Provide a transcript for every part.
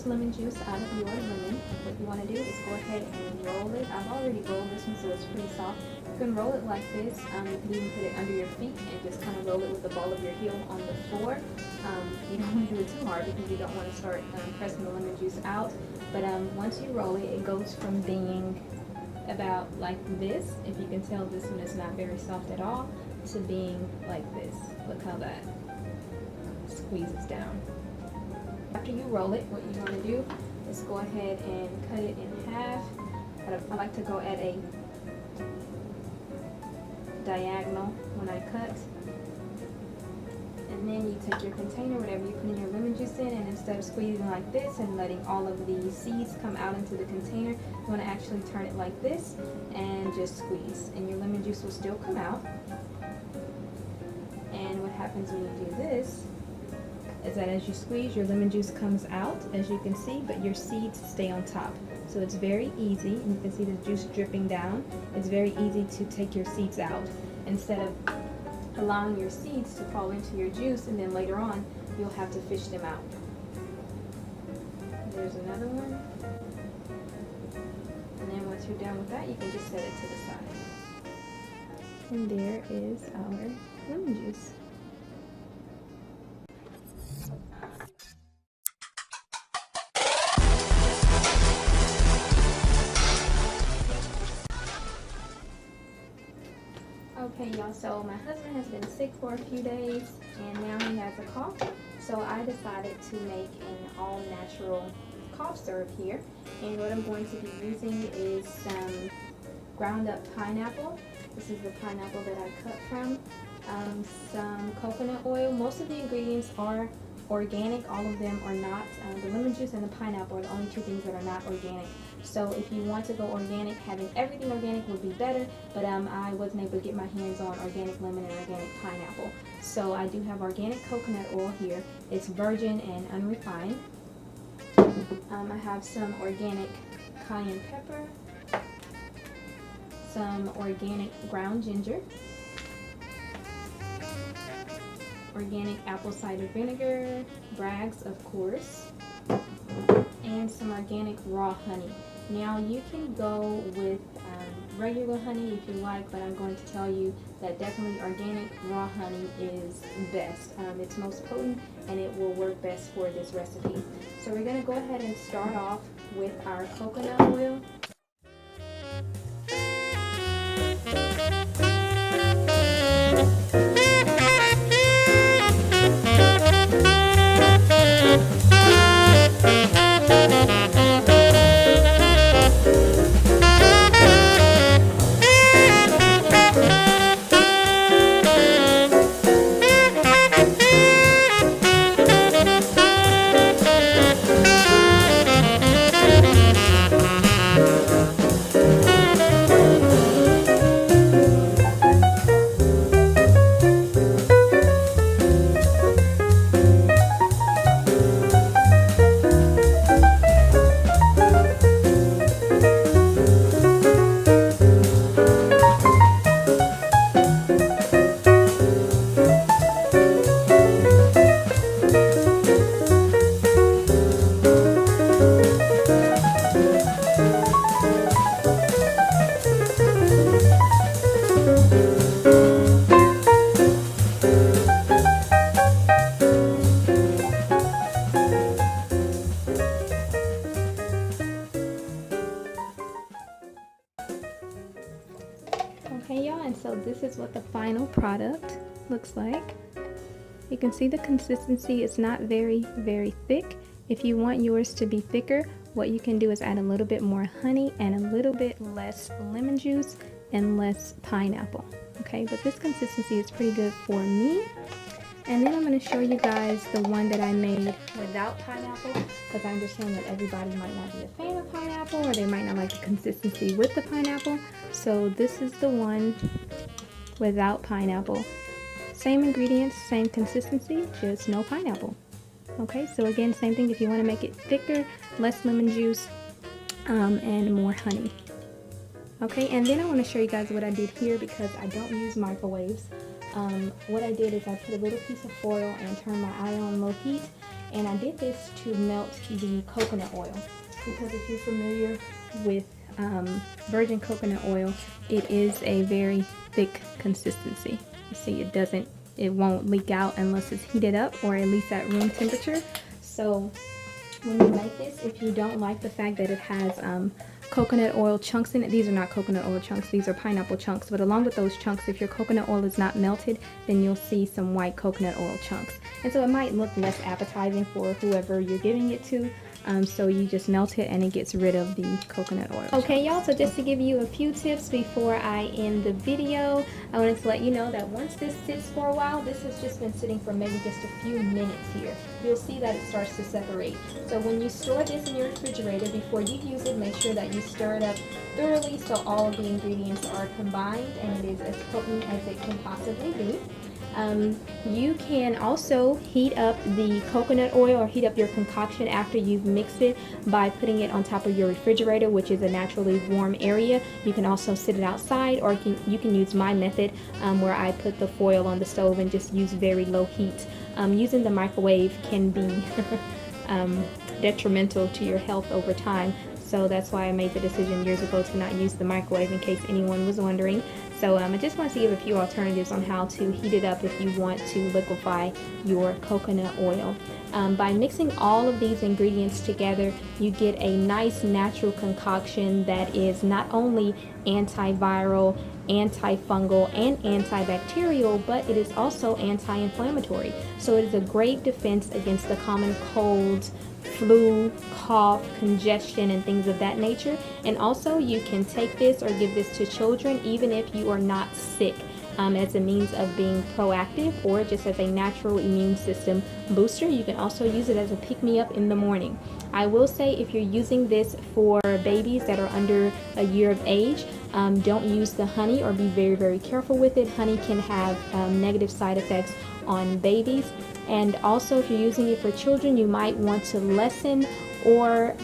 lemon juice out of your lemon, what you want to do is go ahead and roll it. I've already rolled this one so it's pretty soft. You can roll it like this. You can even put it under your feet and just kind of roll it with the ball of your heel on the floor. You don't want to do it too hard because you don't want to start pressing the lemon juice out. But once you roll it, it goes from being about like this, if you can tell this one is not very soft at all, to being like this. Look how that squeezes down. After you roll it, what you want to do is go ahead and cut it in half. I like to go at a diagonal when I cut. And then you take your container, whatever you put in your lemon juice in, and instead of squeezing like this and letting all of the seeds come out into the container, you want to actually turn it like this and just squeeze. And your lemon juice will still come out. And what happens when you do this is that as you squeeze, your lemon juice comes out, as you can see, but your seeds stay on top. So it's very easy, and you can see the juice dripping down. It's very easy to take your seeds out instead of allowing your seeds to fall into your juice, and then later on you'll have to fish them out. There's another one. And then once you're done with that, you can just set it to the side. And there is our lemon juice. Okay, y'all, so my husband has been sick for a few days and now he has a cough, so I decided to make an all-natural cough syrup here. And what I'm going to be using is some ground up pineapple. This is the pineapple that I cut from. Some coconut oil. Most of the ingredients are organic, all of them are not. The lemon juice and the pineapple are the only two things that are not organic. So if you want to go organic, having everything organic would be better, but I wasn't able to get my hands on organic lemon and organic pineapple. So I do have organic coconut oil here. It's virgin and unrefined. I have some organic cayenne pepper, some organic ground ginger, organic apple cider vinegar, Bragg's of course, and some organic raw honey. Now you can go with regular honey if you like, but I'm going to tell you that definitely organic raw honey is best. It's most potent and it will work best for this recipe. So we're going to go ahead and start off with our coconut oil. Okay, y'all, and so this is what the final product looks like. You can see the consistency. It's not very thick. If you want yours to be thicker, what you can do is add a little bit more honey and a little bit less lemon juice and less pineapple. Okay, but this consistency is pretty good for me. And then I'm going to show you guys the one that I made without pineapple, because I understand that everybody might not be a fan of pineapple, or they might not like the consistency with the pineapple. So this is the one without pineapple. Same ingredients, same consistency, just no pineapple. Okay, so again, same thing. If you want to make it thicker, less lemon juice, and more honey. Okay, and then I want to show you guys what I did here, because I don't use microwaves. What I did is I put a little piece of foil and turned my eye on low heat, And I did this to melt the coconut oil, because if you're familiar with virgin coconut oil, it is a very thick consistency. You see, it won't leak out unless it's heated up, or at least at room temperature. So when you make this, if you don't like the fact that it has coconut oil chunks in it, these are not coconut oil chunks, these are pineapple chunks, but along with those chunks, if your coconut oil is not melted, then you'll see some white coconut oil chunks. And so it might look less appetizing for whoever you're giving it to. So you just melt it and it gets rid of the coconut oil. Okay y'all, so just to give you a few tips before I end the video, I wanted to let you know that once this sits for a while, this has just been sitting for maybe just a few minutes here, you'll see that it starts to separate. So when you store this in your refrigerator, before you use it, make sure that you stir it up thoroughly so all of the ingredients are combined and it is as potent as it can possibly be. You can also heat up the coconut oil or heat up your concoction after you've mixed it by putting it on top of your refrigerator, which is a naturally warm area. You can also sit it outside, or you can use my method where I put the foil on the stove and just use very low heat. Using the microwave can be detrimental to your health over time. So that's why I made the decision years ago to not use the microwave, in case anyone was wondering. So I just wanted to give a few alternatives on how to heat it up if you want to liquefy your coconut oil. By mixing all of these ingredients together, you get a nice natural concoction that is not only antiviral, antifungal, and antibacterial, but it is also anti-inflammatory. So it is a great defense against the common colds, flu, cough, congestion, and things of that nature. And also you can take this or give this to children even if you are not sick, as a means of being proactive or just as a natural immune system booster. You can also use it as a pick-me-up in the morning. I will say, if you're using this for babies that are under a year of age, don't use the honey, or be very, very careful with it. Honey can have negative side effects on babies. And also, if you're using it for children, you might want to lessen or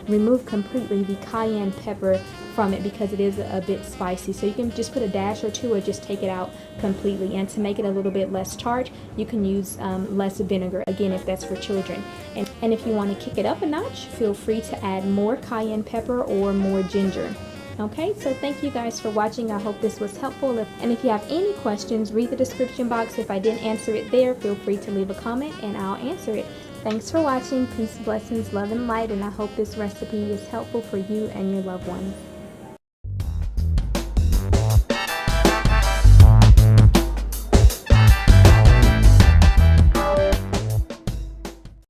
remove completely the cayenne pepper from it, because it is a bit spicy. So you can just put a dash or two, or just take it out completely. And to make it a little bit less tart, you can use less vinegar, again, if that's for children. And if you want to kick it up a notch, feel free to add more cayenne pepper or more ginger. Okay, so thank you guys for watching. I hope this was helpful. And if you have any questions, read the description box. If I didn't answer it there, feel free to leave a comment and I'll answer it. Thanks for watching. Peace, blessings, love, and light. And I hope this recipe is helpful for you and your loved ones.